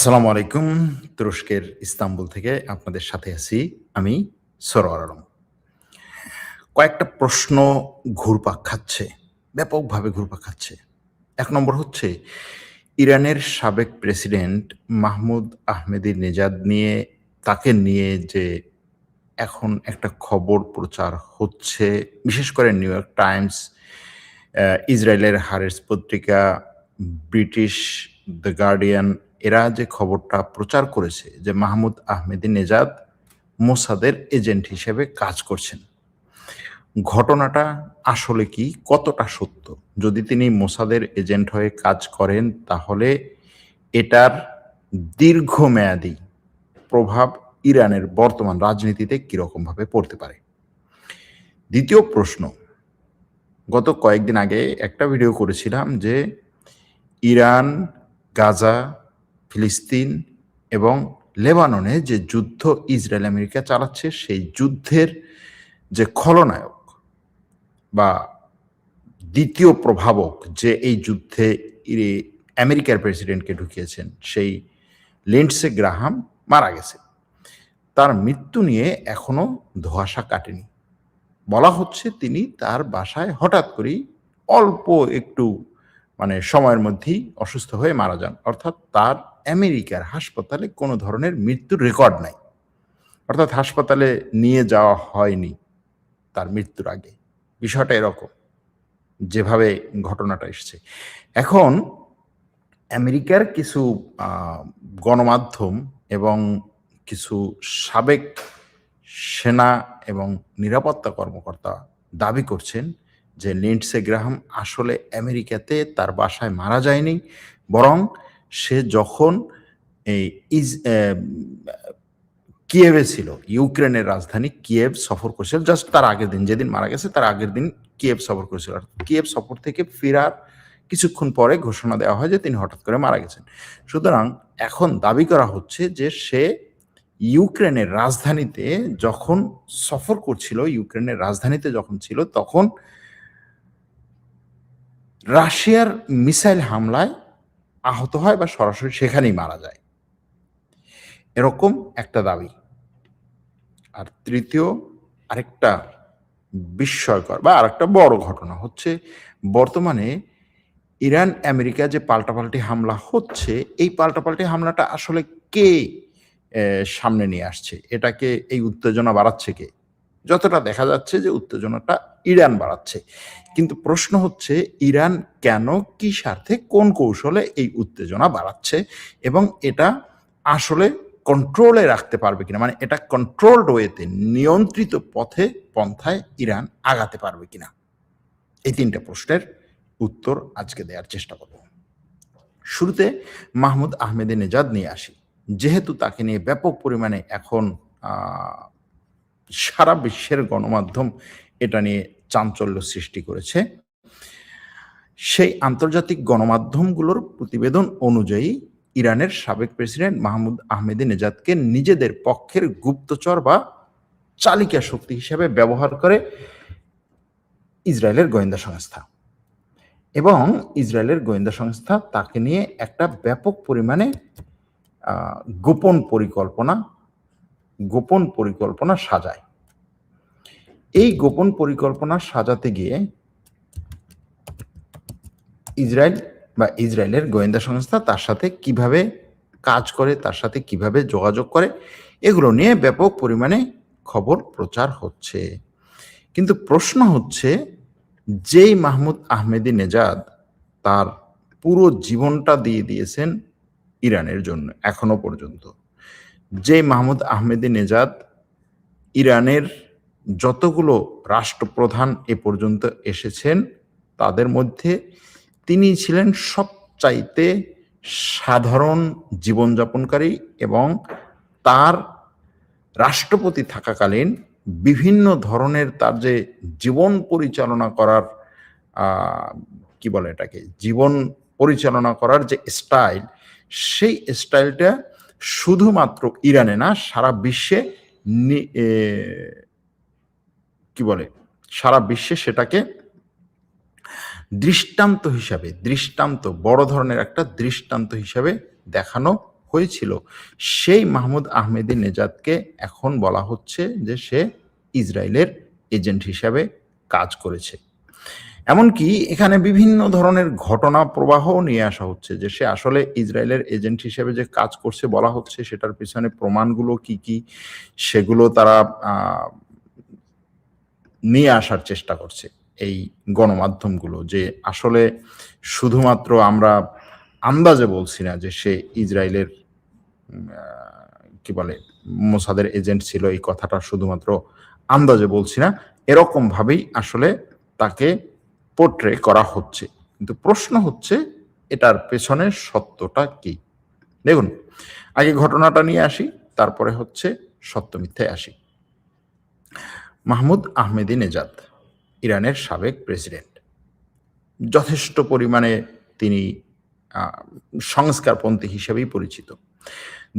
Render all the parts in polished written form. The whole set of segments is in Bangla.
আসসালামু আলাইকুম। তুরস্কের ইস্তাম্বুল থেকে আপনাদের সাথে আছি আমি সরোয়ার আলম। কয়েকটা প্রশ্ন ঘুরপাক খাচ্ছে, ব্যাপকভাবে ঘুরপাক খাচ্ছে। ১ নম্বর হচ্ছে ইরানের সাবেক প্রেসিডেন্ট মাহমুদ আহমেদিনেজাদ তাকে নিয়ে যে এখন একটা খবর প্রচার হচ্ছে, বিশেষ করে নিউ ইয়র্ক টাইমস, ইসরায়েলের হারেস পত্রিকা, ব্রিটিশ দ্য গার্ডিয়ান এরা যে খবরটা প্রচার করেছে যে মাহমুদ আহমেদিনেজাদ মোসাদের এজেন্ট হিসেবে কাজ করছেন। ঘটনাটা আসলে কি? কতটা সত্য? যদি তিনি মোসাদের এজেন্ট হয়ে কাজ করেন তাহলে এটার দীর্ঘমেয়াদী প্রভাব ইরানের বর্তমান রাজনীতিতে কিরকমভাবে পড়তে পারে? দ্বিতীয় প্রশ্ন, গত কয়েকদিন আগে একটা ভিডিও করেছিলাম যে ইরান, গাজা, ফিলিস্তিন এবং লেবাননে যে যুদ্ধ ইসরায়েল আমেরিকা চালাচ্ছে সেই যুদ্ধের যে খলনায়ক বা দ্বিতীয় প্রভাবক যে এই যুদ্ধে আমেরিকার প্রেসিডেন্টকে ঢুকিয়েছেন সেই লিন্ডসে গ্রাহাম মারা গেছে। তার মৃত্যু নিয়ে এখনো ধোঁয়াশা কাটেনি। বলা হচ্ছে তিনি তার বাসায় হঠাৎ করেই অল্প একটু সময়ের মধ্যেই অসুস্থ হয়ে মারা যান। অর্থাৎ তার আমেরিকার হাসপাতালে কোনো ধরনের মৃত্যুর রেকর্ড নাই। অর্থাৎ হাসপাতালে নিয়ে যাওয়া হয়নি তার মৃত্যুর আগে। বিষয়টা এরকম, যেভাবে ঘটনাটা এসছে। এখন আমেরিকার কিছু আ গণমাধ্যম এবং কিছু সাবেক সেনা এবং নিরাপত্তা কর্মকর্তা দাবি করছেন যে লিন্ডসে গ্রাহাম আসলে আমেরিকাতে তার বাসায় মারা যায়নি। বরং সে যখন এই ইজ অ্যা কিয়েভে ছিল, ইউক্রেনের রাজধানী কিয়েভ সফর করেছিল জাস্ট তার আগের দিন, যেদিন মারা গেছে তার আগের দিন কিয়েভ সফর করেছিল। আর কিয়েভ সফর থেকে ফেরার কিছুক্ষণ পরে ঘোষণা দেওয়া হয় যে তিনি হঠাৎ করে মারা গেছেন। সুতরাং এখন দাবি করা হচ্ছে যে সে ইউক্রেনের রাজধানীতে যখন সফর করছিল, ইউক্রেনের রাজধানীতে যখন ছিল তখন রাশিয়ার মিসাইল হামলায় আহত হয় বা সরাসরি সেখানেই মারা যায়। এরকম একটা দাবি। আর তৃতীয় আরেকটা বিস্ময়কর বা আরেকটা বড় ঘটনা হচ্ছে বর্তমানে ইরান আমেরিকা যে পাল্টাপাল্টি হামলা হচ্ছে, এই পাল্টাপাল্টি হামলাটা আসলে কে সামনে নিয়ে আসছে? এটাকে এই উত্তেজনা বাড়াচ্ছে কে? যতটা দেখা যাচ্ছে যে উত্তেজনাটা ইরান বাড়াচ্ছে। কিন্তু প্রশ্ন হচ্ছে ইরান কেন, কি স্বার্থে, কোন কৌশলে এই উত্তেজনা বাড়াচ্ছে এবং এটা আসলে কন্ট্রোলে রাখতে পারবে কিনা? এটা কন্ট্রোলড ওয়েতে নিয়ন্ত্রিত পন্থায় ইরান আগাতে পারবে কিনা? এই ৩ টা প্রশ্নের উত্তর আজকে দেয়ার চেষ্টা করব। শুরুতে মাহমুদ আহমেদিনেজাদ নিয়ে আসি। যেহেতু তাকে নিয়ে ব্যাপক পরিমাণে এখন আ সারা বিশ্বের গণমাধ্যম এটা নিয়ে চাঞ্চল্য সৃষ্টি করেছে। সেই আন্তর্জাতিক গণমাধ্যমগুলোর প্রতিবেদন অনুযায়ী ইরানের সাবেক প্রেসিডেন্ট মাহমুদ আহমেদিনেজাদকে নিজেদের পক্ষের গুপ্তচর বা চালিকা শক্তি হিসেবে ব্যবহার করে ইসরায়েলের গোয়েন্দা সংস্থা। এবং ইসরায়েলের গোয়েন্দা সংস্থা তাকে নিয়ে একটা ব্যাপক পরিমাণে আ গোপন পরিকল্পনা সাজায়। এই গোপন পরিকল্পনা সাজাতে গিয়ে ইসরায়েলের গোয়েন্দা সংস্থা তার সাথে কিভাবে কাজ করে, তার সাথে কিভাবে যোগাযোগ করে, এগুলো নিয়ে ব্যাপক পরিমাণে খবর প্রচার হচ্ছে। কিন্তু প্রশ্ন হচ্ছে, যেই মাহমুদ আহমেদিনেজাদ তার পুরো জীবনটা দিয়ে দিয়েছেন ইরানের জন্য এখনো পর্যন্ত, যে মাহমুদ আহমেদিনেজাদ ইরানের যতগুলো রাষ্ট্রপ্রধান এ পর্যন্ত এসেছেন তাদের মধ্যে তিনি ছিলেন সবচাইতে সাধারণ জীবনযাপনকারী এবং তার রাষ্ট্রপতি থাকাকালীন বিভিন্ন ধরনের তার যে জীবন পরিচালনা করার আ কি বলে এটাকে? জীবন পরিচালনা করার যে স্টাইল, সেই স্টাইলটা শুধুমাত্র ইরানে না সারা বিশ্বে নি এ কি বলে? সারা বিশ্বে সেটাকে বড় ধরনের একটা দৃষ্টান্ত হিসাবে দেখানো হয়েছিল, সেই মাহমুদ আহমেদি নেজাদকে এখন বলা হচ্ছে যে সে ইসরায়েলের এজেন্ট হিসাবে কাজ করেছে। এমনকি এখানে বিভিন্ন ধরনের ঘটনা প্রবাহও নিয়ে আসা হচ্ছে যে সে আসলে ইসরায়েলের এজেন্ট হিসেবে যে কাজ করছে বলা হচ্ছে, সেটার পিছনে প্রমাণগুলো কি কি সেগুলো তারা নিয়ে আসার চেষ্টা করছে এই গণমাধ্যমগুলো, যে আসলে শুধুমাত্র আমরা আন্দাজে বলছি না যে সে ইসরায়েলের কি বলে মোসাদের এজেন্ট ছিল, এই কথাটা শুধুমাত্র আন্দাজে বলছি না, এরকম ভাবেই আসলে তাকে পোর্ট্রে করা হচ্ছে। কিন্তু প্রশ্ন হচ্ছে এটার পেছনে সত্যটা কি? দেখুন, আগে ঘটনাটা নিয়ে আসি, তারপরে হচ্ছে সত্য মিথ্যায় আসি। মাহমুদ আহমেদি নেজাদ ইরানের সাবেক প্রেসিডেন্ট, যথেষ্ট পরিমাণে তিনি সংস্কারপন্থী হিসেবেই পরিচিত।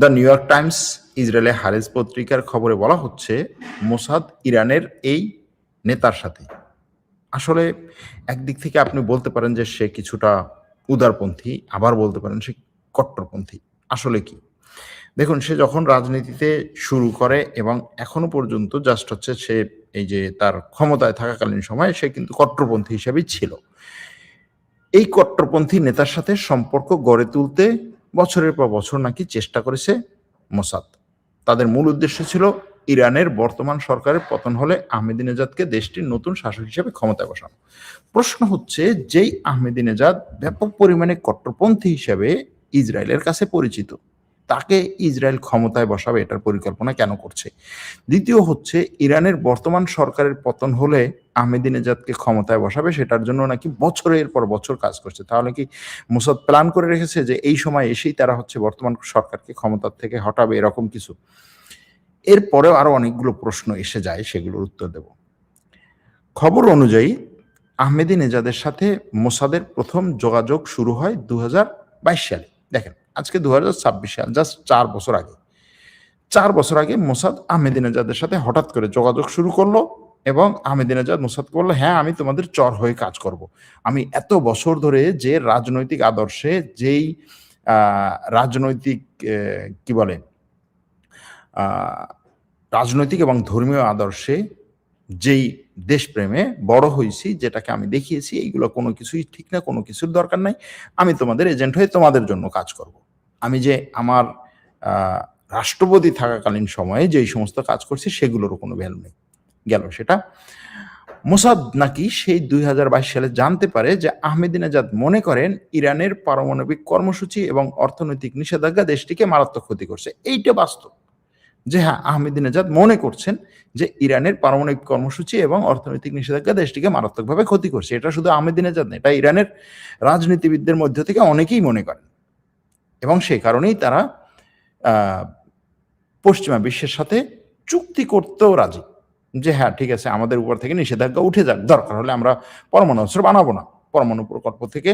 দ্য নিউ ইয়র্ক টাইমস, ইসরায়েলে হারেজ পত্রিকার খবরে বলা হচ্ছে মোসাদ ইরানের এই নেতার সাথে, আসলে একদিক থেকে আপনি বলতে পারেন যে সে কিছুটা উদারপন্থী, আবার বলতে পারেন সে কট্টরপন্থী। আসলে কি? দেখুন, সে যখন রাজনীতিতে শুরু করে এবং এখনো পর্যন্ত জাস্ট হচ্ছে সে এই যে তার ক্ষমতায় থাকাকালীন সময়ে সে কিন্তু কট্টরপন্থী হিসেবেই ছিল। এই কট্টরপন্থী নেতার সাথে সম্পর্ক গড়ে তুলতে বছরের পর বছর নাকি চেষ্টা করেছে মোসাদ। তাদের মূল উদ্দেশ্য ছিল ইরানের বর্তমান সরকারের পতন হলে আহমেদিনেজাদকে দেশটির নতুন শাসক হিসেবে ক্ষমতায় বসানো। প্রশ্ন হচ্ছে, যেই আহমেদিনেজাদ ব্যাপক পরিমাণে কট্টরপন্থী হিসেবে ইসরায়েলের কাছে পরিচিত, তাকে ইসরায়েল ক্ষমতায় বসাবে এটার পরিকল্পনা কেন করছে? দ্বিতীয় হচ্ছে, ইরানের বর্তমান সরকারের পতন হলে আহমেদিনেজাদকে ক্ষমতায় বসাবে, সেটার জন্য নাকি বছরের পর বছর কাজ করছে। তাহলে কি মোসাদ প্ল্যান করে রেখেছে যে এই সময় এসেই তারা হচ্ছে বর্তমান সরকারকে ক্ষমতার থেকে হটাবে, এরকম কিছু? এরপরেও আরো অনেকগুলো প্রশ্ন এসে যায়, সেগুলোর উত্তর দেব। খবর অনুযায়ী আহমেদিনেজাদের সাথে মোসাদের প্রথম যোগাযোগ শুরু হয় 2022 সালে। দেখেন, আজকে 2026 সাল, জাস্ট 4 বছর আগে। 4 বছর আগে মোসাদ আহমেদিনেজাদের সাথে হঠাৎ করে যোগাযোগ শুরু করলো এবং আহমেদিনেজাদ মোসাদকে বললো, হ্যাঁ আমি তোমাদের চর হয়ে কাজ করব। আমি এত বছর ধরে যে রাজনৈতিক আদর্শে, যেই রাজনৈতিক কি বলে রাজনৈতিক এবং ধর্মীয় আদর্শে, যেই দেশপ্রেমে বড় হয়েছি, যেটাকে আমি দেখিয়েছি, এইগুলো কোনো কিছুই ঠিক না, কোনো কিছুর দরকার নাই। আমি তোমাদের এজেন্ট হয়ে তোমাদের জন্য কাজ করব। আমি যে আমার রাষ্ট্রপতি থাকাকালীন সময়ে যেই সমস্ত কাজ করছি সেগুলোরও কোনো ভ্যালু নেই। গেল সেটা। মোসাদ নাকি সেই 2022 সালে জানতে পারে যে আহমেদিনেজাদ মনে করেন ইরানের পারমাণবিক কর্মসূচি এবং অর্থনৈতিক নিষেধাজ্ঞা দেশটিকে মারাত্মক ক্ষতি করছে। এইটা বাস্তব যে হ্যাঁ, আহমেদিনেজাদ মনে করছেন যে ইরানের পারমাণবিক কর্মসূচি এবং অর্থনৈতিক নিষেধাজ্ঞা দেশটিকে মারাত্মকভাবে ক্ষতি করছে। এটা শুধু আহমেদিনেজাদ না, এটা ইরানের রাজনীতিবিদদের মধ্য থেকে অনেকেই মনে করেন এবং সেই কারণেই তারা পশ্চিমা বিশ্বের সাথে চুক্তি করতেও রাজি যে হ্যাঁ ঠিক আছে, আমাদের উপর থেকে নিষেধাজ্ঞা উঠে যাক, দরকার হলে আমরা পরমাণু অস্ত্র বানাবো না, পরমাণু প্রকল্প থেকে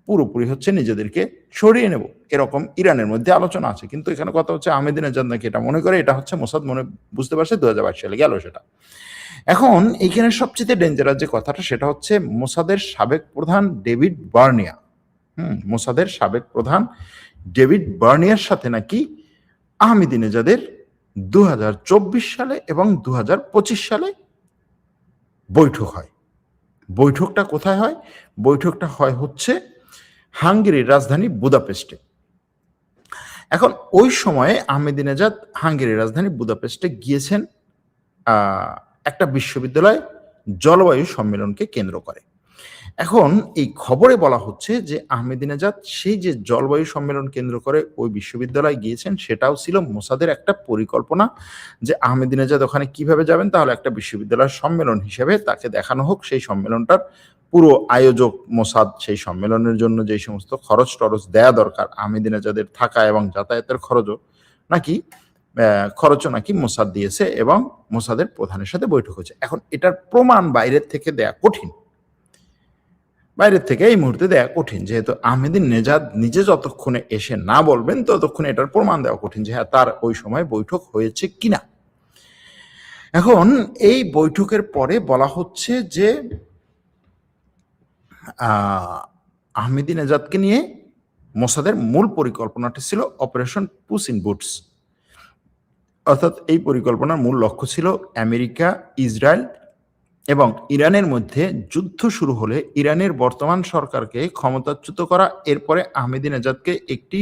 পুরোপুরি হচ্ছে নিজেদেরকে সরিয়ে নেব, এরকম ইরানের মধ্যে আলোচনা আছে। কিন্তু এখানে কথা হচ্ছে আহমেদিনেজাদ নাকি এটা মনে করে, এটা হচ্ছে মোসাদ মনে বুঝতে পারছে 2022 সালে গেল সেটা। এখন এইখানে সবচেয়ে ডেঞ্জারাস যে কথাটা, সেটা হচ্ছে মোসাদের সাবেক প্রধান ডেভিড বার্নিয়া, মোসাদের সাবেক প্রধান ডেভিড বার্নিয়ার সাথে নাকি আহমেদিনেজাদের 2024 সালে এবং 2025 সালে বৈঠক হয়। বৈঠকটা কোথায় হয়? বৈঠকটা হয় হচ্ছে হাঙ্গেরির রাজধানী বুদাপেস্টে। এখন ওই সময়ে আহমেদিনেজাদ হাঙ্গেরির রাজধানী বুদাপেস্টে গিয়েছেন একটা বিশ্ববিদ্যালয় জলবায়ু সম্মেলনকে কেন্দ্র করে। এখন এই খবরে বলা হচ্ছে যে আহমেদিনেজাদ সেই যে জলবায়ু সম্মেলন কেন্দ্র করে ওই বিশ্ববিদ্যালয়ে গিয়েছেন, সেটাও ছিল মোসাদের একটা পরিকল্পনা যে আহমেদিনেজাদ ওখানে কিভাবে যাবেন, তাহলে একটা বিশ্ববিদ্যালয়ের সম্মেলন হিসেবে তাকে দেখানো হোক, সেই সম্মেলনটার পুরো আয়োজক মোসাদ, সেই সম্মেলনের জন্য যেই সমস্ত খরচ টরচ দেয়া দরকার, আহমেদিনেজাদের থাকা এবং যাতায়াতের খরচও নাকি মোসাদ দিয়েছে এবং মোসাদের প্রধানের সাথে বৈঠক হয়েছে। এখন এটার প্রমাণ বাইরের থেকে দেয়া কঠিন, বাইরের থেকে এই মুহূর্তে দেওয়া কঠিন, যেহেতু আহমেদিনেজাদ নিজে যতক্ষণে এসে না বলবেন ততক্ষণে এটার প্রমাণ দেওয়া কঠিন যে হ্যাঁ তার ওই সময় বৈঠক হয়েছে কিনা। এখন এই বৈঠকের পরে বলা হচ্ছে যে আহমেদিনেজাদকে নিয়ে মোসাদের মূল পরিকল্পনাটি ছিল অপারেশন পুস ইন বুটস, অর্থাৎ এই পরিকল্পনার মূল লক্ষ্য ছিল আমেরিকা, ইসরায়েল এবং ইরানের মধ্যে যুদ্ধ শুরু হলে ইরানের বর্তমান সরকারকে ক্ষমতাচ্যুত করা, এরপরে আহমেদিনেজাদকে একটি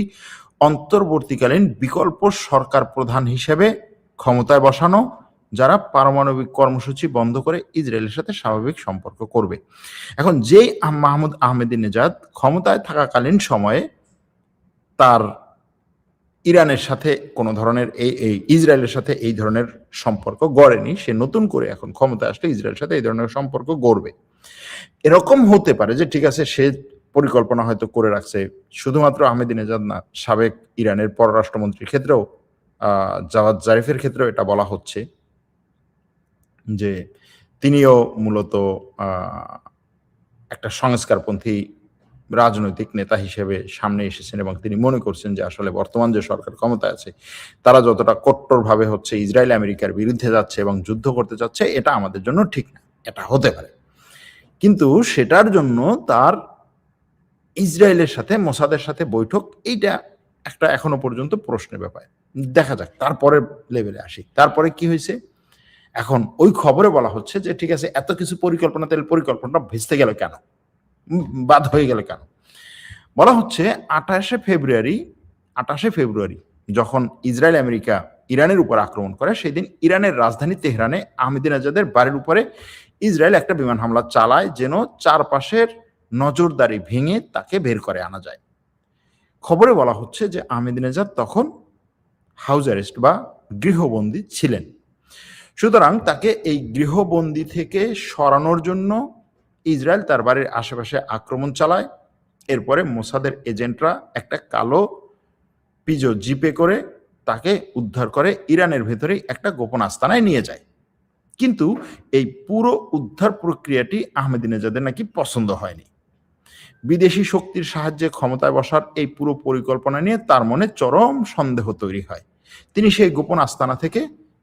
অন্তর্বর্তীকালীন বিকল্প সরকার প্রধান হিসেবে ক্ষমতায় বসানো, যারা পারমাণবিক কর্মসূচি বন্ধ করে ইসরায়েলের সাথে স্বাভাবিক সম্পর্ক করবে। এখন যেই মাহমুদ আহমেদিনেজাদ ক্ষমতায় থাকাকালীন সময়ে তার ইরানের সাথে কোনো ধরনের এই ইসরায়েলের সাথে এই ধরনের সম্পর্ক গড়েনি, সে নতুন করে এখন ক্ষমতায় আসলে ইসরায়েলের সাথে এই ধরনের সম্পর্ক গড়বে। এরকম হতে পারে যে ঠিক আছে, সে পরিকল্পনা হয়তো করে রাখছে, শুধুমাত্র আহমেদিনেজাদ না, সাবেক ইরানের পররাষ্ট্রমন্ত্রীর ক্ষেত্রেও জাওয়াদ জারিফের ক্ষেত্রেও এটা বলা হচ্ছে যে তিনিও মূলত একটা সংস্কারপন্থী রাজনৈতিক নেতা হিসেবে সামনে এসেছেন এবং তিনি মনে করছেন যে আসলে বর্তমান যে সরকার ক্ষমতায় আছে তারা যতটা কট্টরভাবে হচ্ছে ইসরায়েল আমেরিকার বিরুদ্ধে যাচ্ছে এবং যুদ্ধ করতে যাচ্ছে, এটা আমাদের জন্য ঠিক না। এটা হতে পারে, কিন্তু সেটার জন্য তার ইসরায়েলের সাথে মোসাদের সাথে বৈঠক, এইটা একটা এখনো পর্যন্ত প্রশ্নের ব্যাপার। দেখা যাক তারপরে লেভেলে আসি। তারপরে কি হয়েছে, এখন ওই খবরে বলা হচ্ছে যে ঠিক আছে, এত কিছু পরিকল্পনা, তাহলে পরিকল্পনাটা ভেস্তে গেল কেন, বাদ হয়ে গেল কেন? বলা হচ্ছে 28শে ফেব্রুয়ারি যখন ইসরায়েল আমেরিকা ইরানের উপর আক্রমণ করে, সেই দিন ইরানের রাজধানী তেহরানে আহমেদিনেজাদের বাড়ির উপরে ইসরায়েল একটা বিমান হামলা চালায়, যেন চারপাশের নজরদারি ভেঙে তাকে বের করে আনা যায়। খবরে বলা হচ্ছে যে আহমেদিনেজাদ তখন হাউস অ্যারেস্ট বা গৃহবন্দী ছিলেন। সুতরাং তাকে এই গৃহবন্দী থেকে সরানোর জন্য ইসরায়েল তার বাড়ির আশেপাশে আক্রমণ চালায়। এরপরে মোসাদের এজেন্টরা একটা কালো পিজো জিপে করে তাকে উদ্ধার করে ইরানের ভেতরেই একটা গোপন আস্তানায় নিয়ে যায়। কিন্তু এই পুরো উদ্ধার প্রক্রিয়াটি আহমেদিনেজাদের নাকি পছন্দ হয়নি। বিদেশি শক্তির সাহায্যে ক্ষমতায় বসার এই পুরো পরিকল্পনা নিয়ে তার মনে চরম সন্দেহ তৈরি হয়। তিনি সেই গোপন আস্তানা থেকে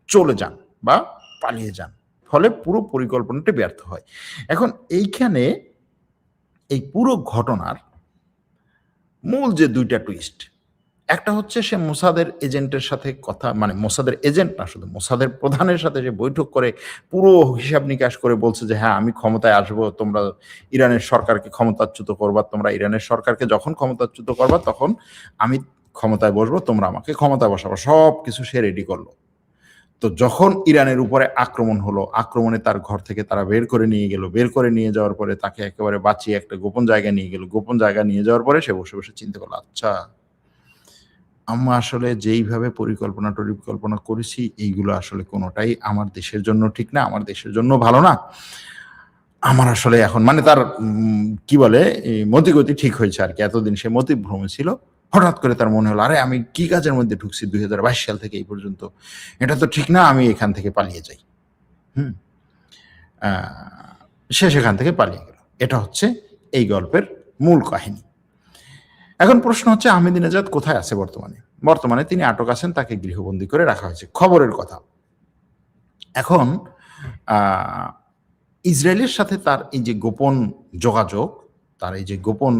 চলে যান বা পালিয়ে যান, ফলে পুরো পরিকল্পনাটি ব্যর্থ হয়। এখন এইখানে এই পুরো ঘটনার মূল যে দুইটা টুইস্ট, একটা হচ্ছে সে মোসাদের এজেন্টের সাথে কথা, মানে মোসাদের এজেন্ট না, শুধু মোসাদের প্রধানের সাথে যে বৈঠক করে পুরো হিসাব নিকাশ করে বলছে যে হ্যাঁ, আমি ক্ষমতায় আসবো, তোমরা ইরানের সরকারকে ক্ষমতাচ্যুত করবা, তোমরা ইরানের সরকারকে যখন ক্ষমতাচ্যুত করবা তখন আমি ক্ষমতায় বসবো, তোমরা আমাকে ক্ষমতায় বসাবো, সব কিছু সে রেডি করলো। তো যখন ইরানের উপরে আক্রমণ হলো, আক্রমণে তার ঘর থেকে তারা বের করে নিয়ে গেল, বের করে নিয়ে যাওয়ার পরে তাকে একেবারে বাঁচিয়ে একটা গোপন জায়গায় নিয়ে গেল। গোপন জায়গায় নিয়ে যাওয়ার পরে সে বসে বসে চিন্তা করলো, আচ্ছা আমরা আসলে যেইভাবে পরিকল্পনা করেছি এইগুলো আসলে কোনোটাই আমার দেশের জন্য ঠিক না, আমার দেশের জন্য ভালো না। আমার আসলে এখন মানে তার কি বলে মতিগতি ঠিক হয়েছে আর কি। এতদিন সে মতিভ্রমে ছিল, হঠাৎ করে তার মনে হলো আরে আমি কি কাজের মধ্যে ঢুকছি 2022 সাল থেকে এই পর্যন্ত, এটা তো ঠিক না, আমি এখান থেকে পালিয়ে যাই। সে সেখান থেকে পালিয়ে গেল। এটা হচ্ছে এই গল্পের মূল কাহিনী। এখন প্রশ্ন হচ্ছে আহমেদিনেজাদ কোথায় আছে বর্তমানে? বর্তমানে তিনি আটক আছেন, তাকে গৃহবন্দী করে রাখা হয়েছে, খবরের কথা। এখন ইসরায়েলের সাথে তার এই যে গোপন যোগাযোগ, তার এই যে গোপন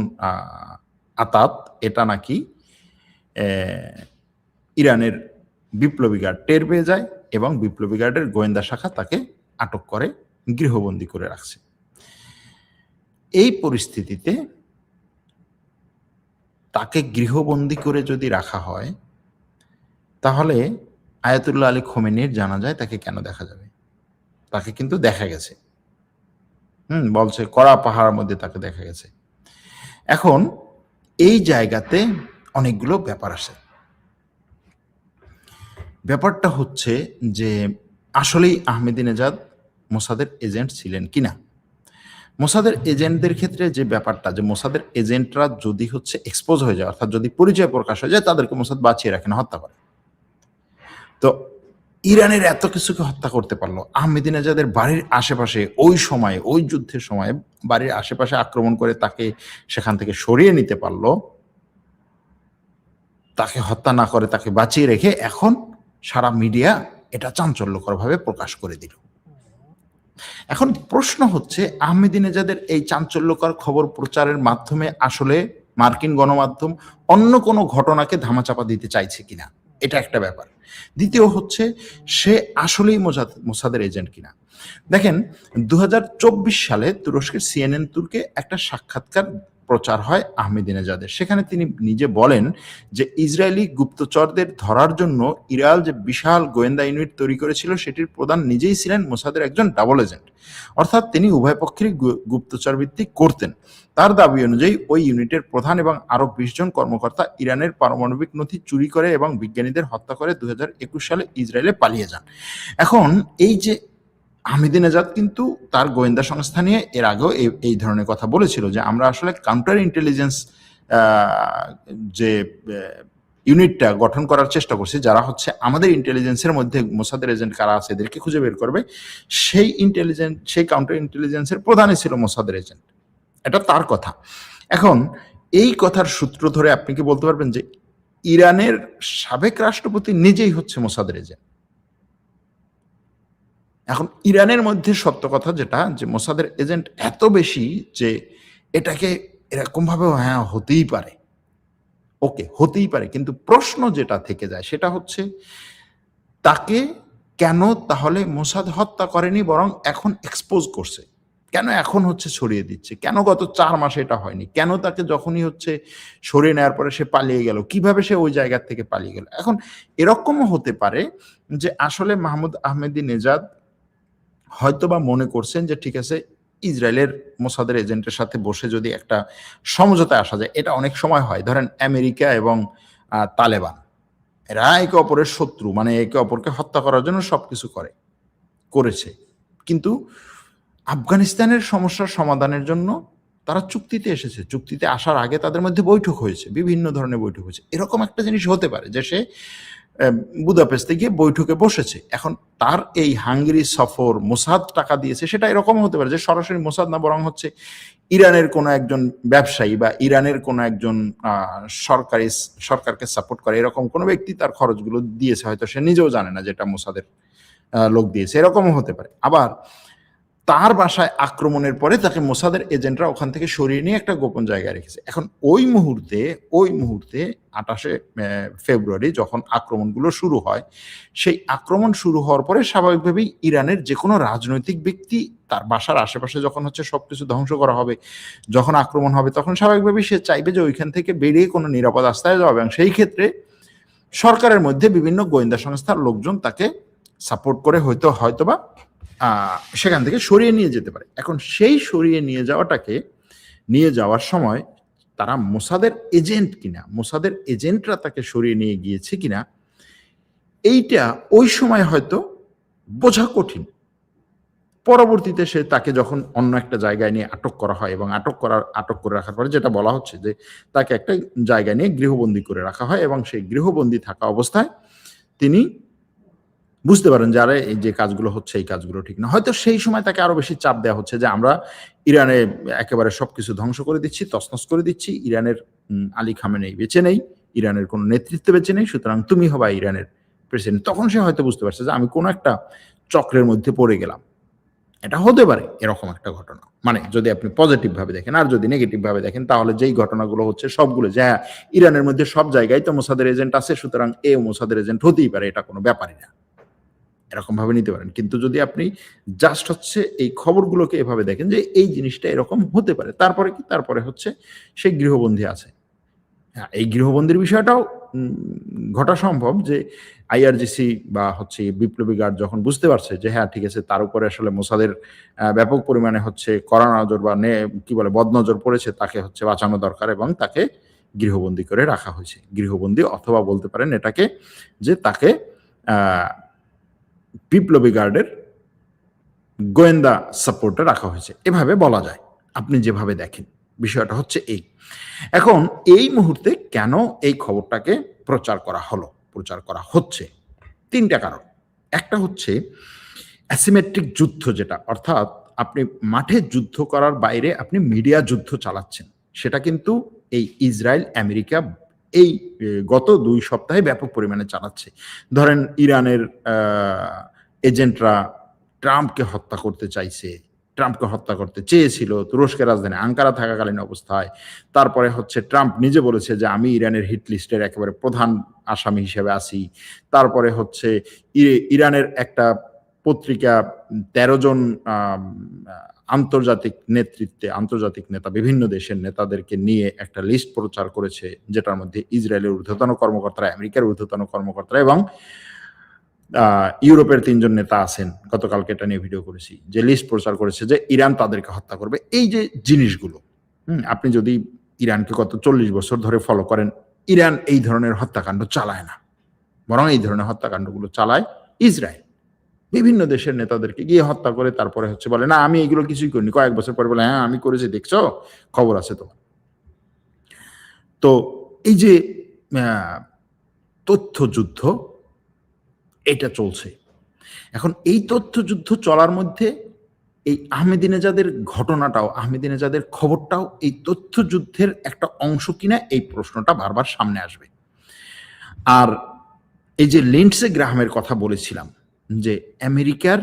আতাত, এটা নাকি ইরানের বিপ্লবী গার্ড টের পেয়ে যায় এবং বিপ্লবী গার্ডের গোয়েন্দা শাখা তাকে আটক করে গৃহবন্দী করে রাখছে। এই পরিস্থিতিতে তাকে গৃহবন্দী করে যদি রাখা হয়, তাহলে আয়াতুল্লাহ আলী খোমেনির জানা যায় তাকে কেন দেখা যাবে? তাকে কিন্তু দেখা গেছে, বলছে কড়া পাহাড়ের মধ্যে তাকে দেখা গেছে। এখন এই জায়গাতে অনেকগুলো ব্যাপার আসে। ব্যাপারটা হচ্ছে যে আসলেই আহমেদিনেজাদ মোসাদের এজেন্ট ছিলেন কিনা। মোসাদের এজেন্টদের ক্ষেত্রে যে ব্যাপারটা, যে মোসাদের এজেন্টরা যদি হচ্ছে এক্সপোজ হয়ে যায়, অর্থাৎ যদি পরিচয় প্রকাশ হয়ে যায়, তাদেরকে মোসাদ বাঁচিয়ে রাখে না, হত্যা করে। তো ইরানের এত কিছুকে হত্যা করতে পারলো, আহমেদিনেজাদের বাড়ির আশেপাশে ওই সময়, ওই যুদ্ধের সময় বাড়ির আশেপাশে আক্রমণ করে তাকে সেখান থেকে সরিয়ে নিতে পারলো, তাকে হত্যা না করে তাকে বাঁচিয়ে রেখে এখন সারা মিডিয়া এটা চাঞ্চল্যকরভাবে প্রকাশ করে দিল। এখন প্রশ্ন হচ্ছে আহমেদিনেজাদের এই চাঞ্চল্যকর খবর প্রচারের মাধ্যমে আসলে মার্কিন গণমাধ্যম অন্য কোনো ঘটনাকে ধামাচাপা দিতে চাইছে কিনা, এটা একটা ব্যাপার। দ্বিতীয় হচ্ছে সে আসলেই মোসাদের এজেন্ট কিনা। দেখেন ২০২৪ সালে তুরস্কের সিএনএন তুর্কে একটা সাক্ষাৎকার প্রচার হয় আহমেদিনেজাদের। সেখানে তিনি নিজে বলেন যে ইসরায়েলি গুপ্তচরদের ধরার জন্য ইরাল যে বিশাল গোয়েন্দা ইউনিট তৈরি করেছিল সেটির প্রধান নিজেই ছিলেন মোসাদের একজন ডাবল এজেন্ট, অর্থাৎ তিনি উভয় পক্ষেরই গুপ্তচর ভিত্তিক করতেন। তার দাবি অনুযায়ী ওই ইউনিটের প্রধান এবং আরো ২০ জন কর্মকর্তা ইরানের পারমাণবিক নথি চুরি করে এবং বিজ্ঞানীদের হত্যা করে ২০২১ সালে ইসরায়েলে পালিয়ে যান। এখন এই যে আহমেদিনেজাদ কিন্তু তার গোয়েন্দা সংস্থা নিয়ে এর আগেও এই ধরনের কথা বলেছিল যে আমরা আসলে কাউন্টার ইন্টেলিজেন্স যে ইউনিটটা গঠন করার চেষ্টা করছি, যারা হচ্ছে আমাদের ইন্টেলিজেন্সের মধ্যে মোসাদের এজেন্ট কারা আছে এদেরকে খুঁজে বের করবে, সেই কাউন্টার ইন্টেলিজেন্সের প্রধানই ছিল মোসাদের এজেন্ট। এটা তার কথা। এখন এই কথার সূত্র ধরে আপনি কি বলতে পারবেন যে ইরানের সাবেক রাষ্ট্রপতি নিজেই হচ্ছে মোসাদের এজেন্ট? এখন ইরানের মধ্যে সত্য কথা যেটা, যে মোসাদের এজেন্ট এত বেশি যে এটাকে এরকম ভাবে হ্যাঁ হতেই পারে, ওকে হতেই পারে, কিন্তু প্রশ্ন যেটা থেকে যায় সেটা হচ্ছে তাকে কেন তাহলে মোসাদ হত্যা করেনি, বরং এখন এক্সপোজ করছে, কেন এখন হচ্ছে ছড়িয়ে দিচ্ছে, কেন গত ৪ মাসে এটা হয়নি, কেন তাকে যখনই হচ্ছে সরিয়ে নেওয়ার পরে সে পালিয়ে গেল, কিভাবে সে ওই জায়গা থেকে পালিয়ে গেল। এখন এরকমও হতে পারে যে আসলে মাহমুদ আহমেদিনেজাদ হয়তোবা মনে করছেন যে ঠিক আছে ইসরায়েলের মোসাদের এজেন্টের সাথে বসে যদি একটা সমঝোতায় আসা যায়, এটা অনেক সময় হয়। ধরেন আমেরিকা এবং তালেবান এরা একে অপরের শত্রু, মানে একে অপরকে হত্যা করার জন্য সবকিছু করেছে, কিন্তু আফগানিস্তানের সমস্যার সমাধানের জন্য তারা চুক্তিতে এসেছে। চুক্তিতে আসার আগে তাদের মধ্যে বৈঠক হয়েছে, বিভিন্ন ধরনের বৈঠক হয়েছে। এরকম একটা জিনিস হতে পারে যে সে বুদাপেস্টে গিয়ে বৈঠকে বসেছে। এখন তার এই হাঙ্গেরি সফর মোসাদ টাকা দিয়েছে, সেটা এরকম হতে পারে যে সরাসরি মোসাদ না, বরং হচ্ছে ইরানের কোনো একজন ব্যবসায়ী বা ইরানের কোনো একজন সরকারকে সাপোর্ট করে এরকম কোনো ব্যক্তি তার খরচগুলো দিয়েছে, হয়তো সে নিজেও জানে না যেটা মোসাদের লোক দিয়েছে, এরকমও হতে পারে। আবার তার বাসায় আক্রমণের পরে তাকে মোসাদের এজেন্টরা ওখান থেকে সরিয়ে নিয়ে একটা গোপন জায়গায় রেখেছে। এখন ওই মুহূর্তে ২৮শে ফেব্রুয়ারি যখন আক্রমণগুলো শুরু হয়, সেই আক্রমণ শুরু হওয়ার পরে স্বাভাবিকভাবেই ইরানের যে কোনো রাজনৈতিক ব্যক্তি তার বাসার আশেপাশে যখন হচ্ছে সবকিছু ধ্বংস করা হবে, যখন আক্রমণ হবে, তখন স্বাভাবিকভাবেই সে চাইবে যে ওইখান থেকে বেরিয়ে কোনো নিরাপদ আস্থায় যাওয়া, এবং সেই ক্ষেত্রে সরকারের মধ্যে বিভিন্ন গোয়েন্দা সংস্থার লোকজন তাকে সাপোর্ট করে হয়তোবা সেখান থেকে সরিয়ে নিয়ে যেতে পারে। এখন সেই সরিয়ে নিয়ে যাওয়ার সময় তারা মোসাদের এজেন্ট কিনা, মোসাদের এজেন্টরা তাকে সরিয়ে নিয়ে গিয়েছে কিনা, এইটা ওই সময় হয়তো বোঝা কঠিন। পরবর্তীতে তাকে যখন অন্য একটা জায়গায় নিয়ে আটক করা হয়, এবং আটক করে রাখার পরে যেটা বলা হচ্ছে যে তাকে একটা জায়গায় নিয়ে গৃহবন্দী করে রাখা হয়, এবং সেই গৃহবন্দী থাকা অবস্থায় তিনি বুঝতে পারেন যে আরে এই যে কাজগুলো হচ্ছে এই কাজগুলো ঠিক না। হয়তো সেই সময় তাকে আরো বেশি চাপ দেওয়া হচ্ছে যে আমরা ইরানে একেবারে সবকিছু ধ্বংস করে দিচ্ছি, তছনছ করে দিচ্ছি, ইরানের আলী খামেনেই বেঁচে নেই, ইরানের কোনো নেতৃত্ব বেঁচে নেই, সুতরাং তুমি হবা ইরানের প্রেসিডেন্ট। তখন সে হয়তো বুঝতে পারছে যে আমি কোনো একটা চক্রের মধ্যে পড়ে গেলাম। এটা হতে পারে এরকম একটা ঘটনা, মানে যদি আপনি পজিটিভ ভাবে দেখেন। আর যদি নেগেটিভ ভাবে দেখেন তাহলে যেই ঘটনাগুলো হচ্ছে সবগুলো যে হ্যাঁ ইরানের মধ্যে সব জায়গায় তো মোসাদের এজেন্ট আছে, সুতরাং মোসাদের এজেন্ট হতেই পারে, এটা কোনো ব্যাপারই না, এরকম ভাবে নিতে পারেন। কিন্তু যদি আপনি জাস্ট হচ্ছে এই খবরগুলোকে এভাবে দেখেন যে এই জিনিসটা এরকম হতে পারে, তারপরে হচ্ছে সেই গৃহবন্দী আছে। হ্যাঁ, এই গৃহবন্দির বিষয়টাও ঘটা সম্ভব যে আইআরজিসি বা হচ্ছে বিপ্লবী গার্ড যখন বুঝতে পারছে যে হ্যাঁ ঠিক আছে তার উপরে আসলে মোসাদের ব্যাপক পরিমাণে হচ্ছে কড়া নজর বা কি বলে বদনজর পড়েছে, তাকে হচ্ছে বাঁচানো দরকার, এবং তাকে গৃহবন্দী করে রাখা হয়েছে। গৃহবন্দী অথবা বলতে পারেন এটাকে যে তাকে বিপ্লবী গার্ডের গোয়েন্দা সাপোর্টে রাখা হয়েছে, এভাবে বলা যায় আপনি যেভাবে দেখেন। বিষয়টা হচ্ছে এই, এখন এই মুহূর্তে কেন এই খবরটাকে প্রচার করা হচ্ছে, 3টা কারণ। একটা হচ্ছে অ্যাসিমেট্রিক যুদ্ধ, যেটা অর্থাৎ আপনি মাঠে যুদ্ধ করার বাইরে আপনি মিডিয়া যুদ্ধ চালাচ্ছেন, সেটা কিন্তু এই ইসরায়েল আমেরিকা এই গত 2 সপ্তাহে ব্যাপক পরিমাণে চালাচ্ছে। ধরেন ইরানের এজেন্টরা ট্রাম্পকে হত্যা করতে চাইছে, ট্রাম্পকে হত্যা করতে চেয়েছিল তুরস্কের রাজধানী আঙ্কারা থাকাকালীন অবস্থায়। তারপরে হচ্ছে ট্রাম্প নিজে বলেছে যে আমি ইরানের হিট লিস্টের একেবারে প্রধান আসামি হিসেবে আছি। তারপরে হচ্ছে ইরানের একটা পত্রিকা ১৩ জন আন্তর্জাতিক নেতৃত্বে, আন্তর্জাতিক নেতা, বিভিন্ন দেশের নেতাদেরকে নিয়ে একটা লিস্ট প্রচার করেছে, যেটার মধ্যে ইসরায়েলের ঊর্ধ্বতন কর্মকর্তারা, আমেরিকার ঊর্ধ্বতন কর্মকর্তারা এবং ইউরোপের ৩ জন নেতা আছেন। গতকালকে এটা নিয়ে ভিডিও করেছি, যে লিস্ট প্রচার করেছে যে ইরান তাদেরকে হত্যা করবে। এই যে জিনিসগুলো, আপনি যদি ইরানকে গত ৪০ বছর ধরে ফলো করেন, ইরান এই ধরনের হত্যাকাণ্ড চালায় না, বরং এই ধরনের হত্যাকাণ্ডগুলো চালায় ইসরায়েল। বিভিন্ন দেশের নেতাদেরকে গিয়ে হত্যা করে তারপরে হচ্ছে বলে না আমি এগুলো কিছুই করিনি, কয়েক বছর পরে বলে হ্যাঁ আমি করেছি, দেখছো, খবর আছে তোমার। তো এই যে তথ্যযুদ্ধ এটা চলছে এখন। এই তথ্যযুদ্ধ চলার মধ্যে এই আহমেদিনেজাদের ঘটনাটাও, আহমেদিনেজাদের খবরটাও এই তথ্যযুদ্ধের একটা অংশ কিনা, এই প্রশ্নটা বারবার সামনে আসবে। আর এই যে লিন্ডসে গ্রাহামের কথা বলেছিলাম, যে আমেরিকার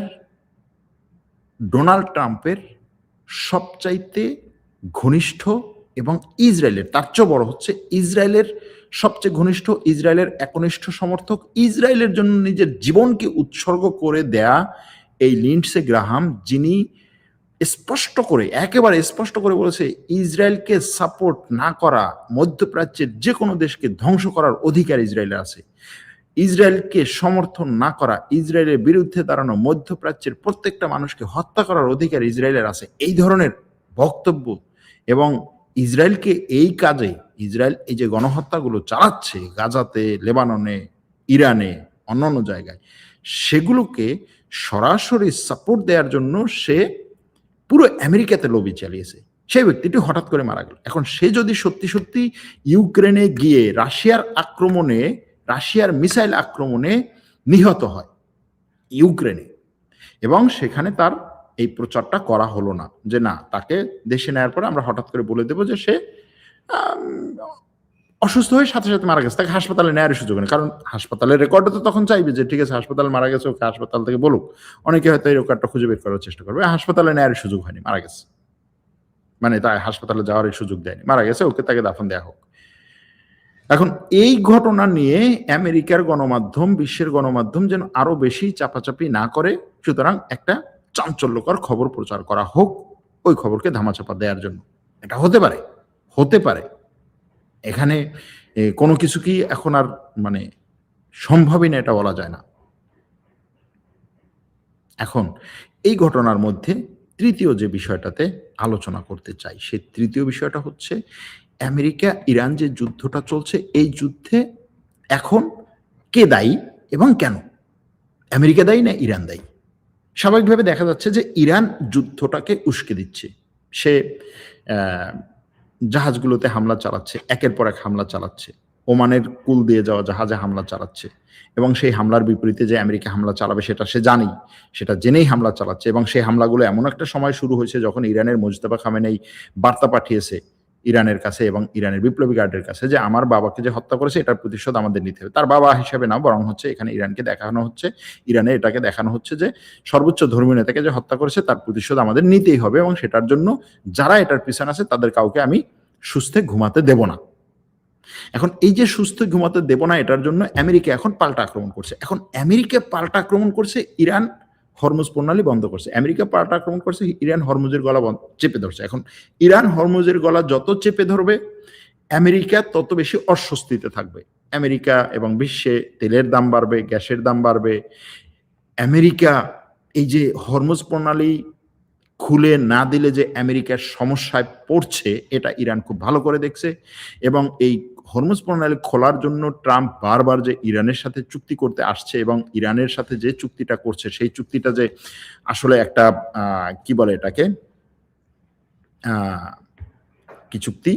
ডোনাল্ড ট্রাম্পের সবচাইতে ঘনিষ্ঠ এবং ইসরায়েলের তার চেয়ে বড় হচ্ছে ইসরায়েলের সবচেয়ে ঘনিষ্ঠ, ইসরায়েলের একনিষ্ঠ সমর্থক, ইসরায়েলের জন্য নিজের জীবনকে উৎসর্গ করে দেয়া এই লিন্ডসে গ্রাহাম, যিনি স্পষ্ট করে, একেবারে স্পষ্ট করে বলেছে ইসরায়েলকে সাপোর্ট না করা, মধ্যপ্রাচ্যের যে কোনো দেশকে ধ্বংস করার অধিকার ইসরায়েলের আছে। ইসরায়েলকে সমর্থন না করা, ইসরায়েলের বিরুদ্ধে দাঁড়ানো, মধ্যপ্রাচ্যের প্রত্যেকটা মানুষকে হত্যা করার অধিকার ইসরায়েলের আছে। এই ধরনের বক্তব্য এবং ইসরায়েলকে এই কাজে, ইসরায়েল এই যে গণহত্যাগুলো চালাচ্ছে গাজাতে, লেবাননে, ইরানে, অন্যান্য জায়গায়, সেগুলোকে সরাসরি সাপোর্ট দেওয়ার জন্য সে পুরো আমেরিকাতে লবি চালিয়েছে। সেই ব্যক্তিটি হঠাৎ করে মারা গেল। এখন সে যদি সত্যি সত্যি ইউক্রেনে গিয়ে রাশিয়ার আক্রমণে, রাশিয়ার মিসাইল আক্রমণে নিহত হয় ইউক্রেনে, এবং সেখানে তার এই প্রচারটা করা হলো না, যে না তাকে দেশে নেওয়ার পরে আমরা হঠাৎ করে বলে দেবো যে সে অসুস্থ হয়ে সাথে সাথে মারা গেছে, তাকে হাসপাতালে নেওয়ার সুযোগ নেই। কারণ হাসপাতালের রেকর্ডে তো তখন চাইবে যে ঠিক আছে হাসপাতালে মারা গেছে, ওকে হাসপাতাল থেকে বলুক। অনেকে হয়তো এই রেকর্ডটা খুঁজে বের করার চেষ্টা করবে, হাসপাতালে নেওয়ার সুযোগ হয়নি, মারা গেছে, মানে তাই হাসপাতালে যাওয়ার সুযোগ দেয়নি, মারা গেছে, ওকে তাকে দাফন দেওয়া হোক। এখন এই ঘটনা নিয়ে আমেরিকার গণমাধ্যম, বিশ্বের গণমাধ্যম যেন আরো বেশি চাপাচাপি না করে, সুতরাং একটা চাঞ্চল্যকর খবর প্রচার করা হোক ওই খবরকে ধামাচাপা দেওয়ার জন্য। এটা হতে পারে, হতে পারে। এখানে কোনো কিছু কি এখন আর মানে সম্ভবই না, এটা বলা যায় না। এখন এই ঘটনার মধ্যে তৃতীয় যে বিষয়টাতে আলোচনা করতে চাই, সেই তৃতীয় বিষয়টা হচ্ছে আমেরিকা ইরান যে যুদ্ধটা চলছে, এই যুদ্ধে এখন কে দায়ী এবং কেন? আমেরিকা দায়ী না ইরান দায়ী? স্বাভাবিকভাবে দেখা যাচ্ছে যে ইরান যুদ্ধটাকে উস্কে দিচ্ছে। সে জাহাজগুলোতে হামলা চালাচ্ছে, একের পর এক হামলা চালাচ্ছে, ওমানের কুল দিয়ে যাওয়া জাহাজে হামলা চালাচ্ছে, এবং সেই হামলার বিপরীতে যে আমেরিকা হামলা চালাবে সেটা সে জানেই, সেটা জেনেই হামলা চালাচ্ছে। এবং সেই হামলাগুলো এমন একটা সময় শুরু হয়েছে যখন ইরানের মোজতাবা খামেনেই বার্তা পাঠিয়েছে ইরানের কাছে এবং ইরানের বিপ্লবী গার্ডের কাছে যে আমার বাবাকে যে হত্যা করেছে এটার প্রতিশোধ আমাদের নিতে হবে। তার বাবা হিসেবে না, বরং হচ্ছে এখানে ইরানকে দেখানো হচ্ছে, ইরানে এটাকে দেখানো হচ্ছে যে সর্বোচ্চ ধর্মীয় নেতাকে যে হত্যা করেছে তার প্রতিশোধ আমাদের নিতেই হবে, এবং সেটার জন্য যারা এটার পিছনে আছে তাদের কাউকে আমি সুস্থে ঘুমাতে দেব না। এখন এই যে সুস্থ ঘুমাতে দেব না, এটার জন্য আমেরিকা এখন পাল্টা আক্রমণ করছে। এখন আমেরিকা পাল্টা আক্রমণ করছে, ইরান হরমুজ প্রণালী বন্ধ করছে। আমেরিকা পাল্টা আক্রমণ করছে, ইরান হরমুজের গলা চেপে ধরছে। এখন ইরান হরমুজের গলা যত চেপে ধরবে আমেরিকা তত বেশি অস্বস্তিতে থাকবে। আমেরিকা এবং বিশ্বে তেলের দাম বাড়বে, গ্যাসের দাম বাড়বে। আমেরিকা এই যে হরমুজ প্রণালী খুলে না দিলে যে আমেরিকার সমস্যায় পড়ছে, এটা ইরান খুব ভালো করে দেখছে। এবং এই হরমুজ প্রণালী খোলার জন্য ট্রাম্প বারবার যে ইরানের সাথে চুক্তি করতে আসছে, এবং ইরানের সাথে যে চুক্তিটা করছে সেই চুক্তিটা যে আসলে একটা কি বলে এটাকে, কি চুক্তি,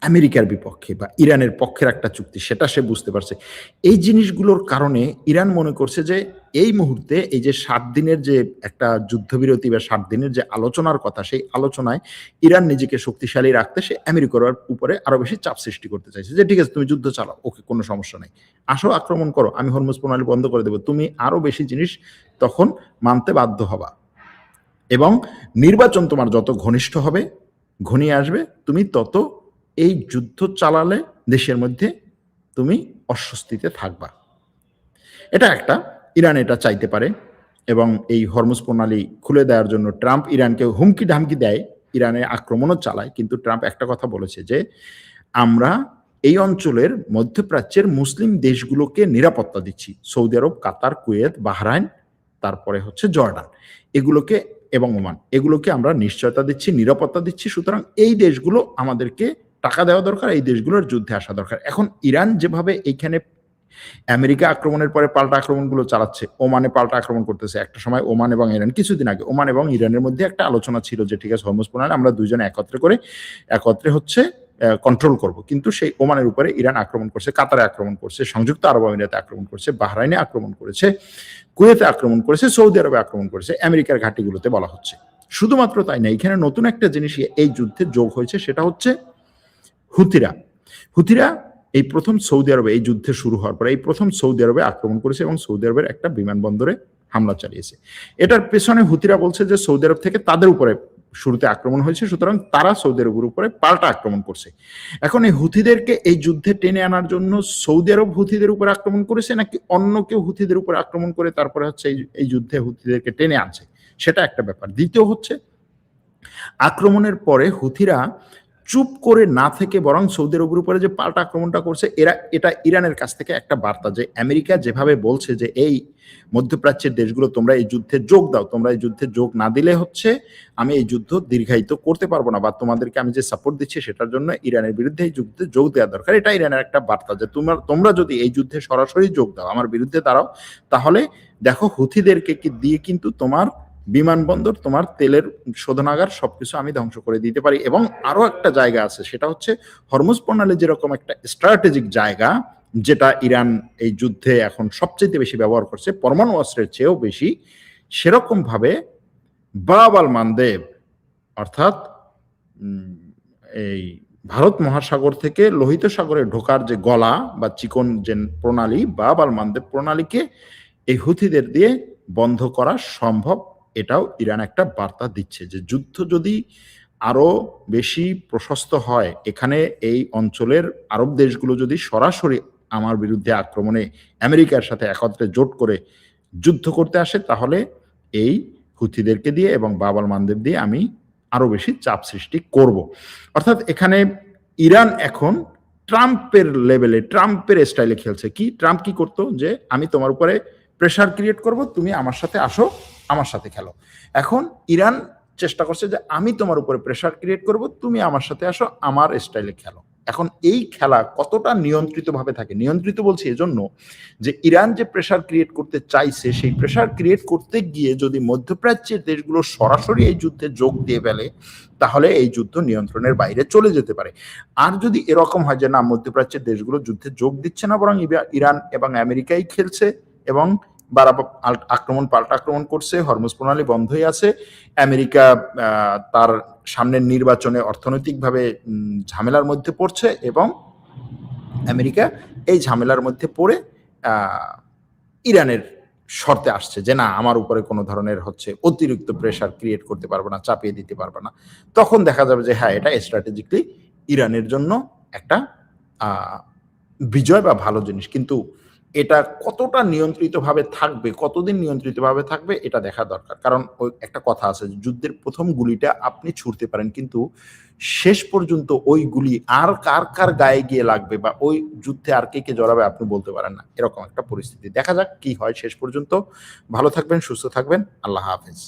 আমেরিকার বিপক্ষে বা ইরানের পক্ষের একটা চুক্তি, সেটা সে বুঝতে পারছে। এই জিনিসগুলোর কারণে ইরান মনে করছে যে এই মুহূর্তে এই যে 60 দিনের যে একটা যুদ্ধবিরতি বা 60 দিনের যে আলোচনার কথা, সেই আলোচনায় ইরান নিজেকে শক্তিশালী রাখতে সে আমেরিকার উপরে আরো বেশি চাপ সৃষ্টি করতে চাইছে, যে ঠিক আছে তুমি যুদ্ধ চালাও, ওকে কোনো সমস্যা নেই, আসো আক্রমণ করো, আমি হরমুজ প্রণালী বন্ধ করে দেবো, তুমি আরো বেশি জিনিস তখন মানতে বাধ্য হবা। এবং নির্বাচন তোমার যত ঘনিষ্ঠ হবে, ঘনিয়ে আসবে, তুমি তত এই যুদ্ধ চালালে দেশের মধ্যে তুমি অস্বস্তিতে থাকবা। এটা একটা, ইরান এটা চাইতে পারে এবং এই হরমুজ প্রণালী খুলে দেওয়ার জন্য ট্রাম্প ইরানকে হুমকি ধামকি দেয়, ইরানে আক্রমণও চালায়, কিন্তু ট্রাম্প একটা কথা বলেছে যে আমরা এই অঞ্চলের মধ্যপ্রাচ্যের মুসলিম দেশগুলোকে নিরাপত্তা দিচ্ছি, সৌদি আরব, কাতার, কুয়েত, বাহরাইন, তারপরে হচ্ছে জর্ডান, এগুলোকে এবং ওমান, এগুলোকে আমরা নিশ্চয়তা দিচ্ছি, নিরাপত্তা দিচ্ছি। সুতরাং এই দেশগুলো আমাদেরকে টাকা দেওয়া দরকার, এই দেশগুলোর যুদ্ধে আসা দরকার। এখন ইরান যেভাবে এইখানে আমেরিকা আক্রমণের পরে পাল্টা আক্রমণগুলো চালাচ্ছে, ওমানে পাল্টা আক্রমণ করতেছে, একটা সময় ওমান এবং ইরান, কিছুদিন আগে ওমান এবং ইরানের মধ্যে একটা আলোচনা ছিল যে ঠিক আছে হরমুজ প্রণালী আমরা দুইজনে একত্রে হচ্ছে কন্ট্রোল করব, কিন্তু সেই ওমানের উপরে ইরান আক্রমণ করছে, কাতারে আক্রমণ করছে, সংযুক্ত আরব আমিরাতে আক্রমণ করছে, বাহরাইনে আক্রমণ করেছে, কুয়েতে আক্রমণ করেছে, সৌদি আরবে আক্রমণ করেছে, আমেরিকার ঘাঁটিগুলোতে বলা হচ্ছে। শুধুমাত্র তাই না, এখানে নতুন একটা জিনিস এই যুদ্ধে যোগ হয়েছে, সেটা হচ্ছে হুথিরা এই প্রথম সৌদি আরবে, এই যুদ্ধে শুরু হওয়ার পরে এই প্রথম সৌদি আরবে আক্রমণ করেছে এবং সৌদি আরবের একটা বিমানবন্দরে হামলা চালিয়েছে। এটার পেছনে হুথিরা বলছে যে সৌদি আরব থেকে তাদের উপরে শুরুতে আক্রমণ হয়েছে, সুতরাং তারা সৌদি আরবের উপরে পাল্টা আক্রমণ করছে। এখন এই হুথিদেরকে এই যুদ্ধে টেনে আনার জন্য সৌদি আরব হুথিদের উপরে আক্রমণ করেছে, নাকি অন্য কেউ হুথিদের উপরে আক্রমণ করে তারপরে হচ্ছে এই যুদ্ধে হুথিদেরকে টেনে আনছে, সেটা একটা ব্যাপার। দ্বিতীয় হচ্ছে, আক্রমণের পরে হুথিরা চুপ করে না থেকে বরং সৌদি আরবের উপরে যে পাল্টা আক্রমণটা করছে, এটা ইরানের কাছ থেকে একটা বার্তা যে আমেরিকা যেভাবে বলছে যে এই মধ্যপ্রাচ্যের দেশগুলো তোমরা এই যুদ্ধে যোগ দাও, তোমরা এই যুদ্ধে যোগ না দিলে হচ্ছে আমি এই যুদ্ধ দীর্ঘায়িত করতে পারবো না, বা তোমাদেরকে আমি যে সাপোর্ট দিচ্ছি সেটার জন্য ইরানের বিরুদ্ধে এই যুদ্ধে যোগ দেওয়া দরকার। এটা ইরানের একটা বার্তা যে তোমরা যদি এই যুদ্ধে সরাসরি যোগ দাও, আমার বিরুদ্ধে দাঁড়াও, তাহলে দেখো হুথিদেরকে দিয়ে কিন্তু তোমার বিমানবন্দর, তোমার তেলের শোধনাগার সবকিছু আমি ধ্বংস করে দিতে পারি। এবং আরো একটা জায়গা আছে, সেটা হচ্ছে হরমুজ প্রণালী যেরকম একটা স্ট্র্যাটেজিক জায়গা, যেটা ইরান এই যুদ্ধে এখন সবচেয়ে বেশি ব্যবহার করছে, পরমাণু অস্ত্রের চেয়েও বেশি, সেরকম ভাবে বাব আল মানদেব, অর্থাৎ এই ভারত মহাসাগর থেকে লোহিত সাগরে ঢোকার যে গলা বা চিকন যে প্রণালী, বাব আল মানদেব প্রণালীকে এই হুথিদের দিয়ে বন্ধ করা সম্ভব। এটাও ইরান একটা বার্তা দিচ্ছে যে যুদ্ধ যদি আরো বেশি প্রশস্ত হয়, এখানে এই অঞ্চলের আরব দেশগুলো যদি সরাসরি আমার বিরুদ্ধে আক্রমণে আমেরিকার সাথে একত্রে জোট করে যুদ্ধ করতে আসে, তাহলে এই হুথিদেরকে দিয়ে এবং বাব আল মানদেব দিয়ে আমি আরো বেশি চাপ সৃষ্টি করব। অর্থাৎ এখানে ইরান এখন ট্রাম্পের লেভেলে, ট্রাম্পের স্টাইলে খেলছে। কি ট্রাম্প কি করতো, যে আমি তোমার উপরে প্রেশার ক্রিয়েট করব, তুমি আমার সাথে আসো, আমার সাথে খেলো। এখন ইরান চেষ্টা করছে যে আমি তোমার উপরে প্রেশার ক্রিয়েট করব, তুমি আমার সাথে আসো, আমার স্টাইলে খেলো। এখন এই খেলা কতটা নিয়ন্ত্রিত ভাবে থাকে, নিয়ন্ত্রিত বলছি এজন্য যে ইরান যে প্রেশার ক্রিয়েট করতে চাইছে, সেই প্রেশার ক্রিয়েট করতে গিয়ে যদি মধ্যপ্রাচ্যের দেশগুলো সরাসরি এই যুদ্ধে যোগ দিয়ে ফেলে, তাহলে এই যুদ্ধ নিয়ন্ত্রণের বাইরে চলে যেতে পারে। আর যদি এরকম হয় যে না, মধ্যপ্রাচ্যের দেশগুলো যুদ্ধে যোগ দিচ্ছে না, বরং ইরান এবং আমেরিকাই খেলছে এবং পাল্টা আক্রমণ করছে, হরমুজ প্রণালী বন্ধই আছে, আমেরিকা তার সামনের নির্বাচনে অর্থনৈতিকভাবে ঝামেলার মধ্যে পড়ছে, এবং আমেরিকা এই ঝামেলার মধ্যে পড়ে ইরানের শর্তে আসছে যে না, আমার উপরে কোনো ধরনের হচ্ছে অতিরিক্ত প্রেশার ক্রিয়েট করতে পারবে না, চাপিয়ে দিতে পারবে না, তখন দেখা যাবে যে হ্যাঁ, এটা স্ট্র্যাটেজিক্যালি ইরানের জন্য একটা বিজয় বা ভালো জিনিস। কিন্তু এটা কতটা নিয়ন্ত্রিতভাবে থাকবে, কতদিন নিয়ন্ত্রিতভাবে থাকবে, এটা দেখা দরকার। কারণ ওই একটা কথা আছে, যুদ্ধের প্রথম গুলিটা আপনি ছুড়তে পারেন, কিন্তু শেষ পর্যন্ত ওই গুলি আর কার গায়ে গিয়ে লাগবে বা ওই যুদ্ধে আর কে জড়াবে আপনি বলতে পারেন না। এরকম একটা পরিস্থিতি। দেখা যাক কি হয় শেষ পর্যন্ত। ভালো থাকবেন, সুস্থ থাকবেন। আল্লাহ হাফেজ।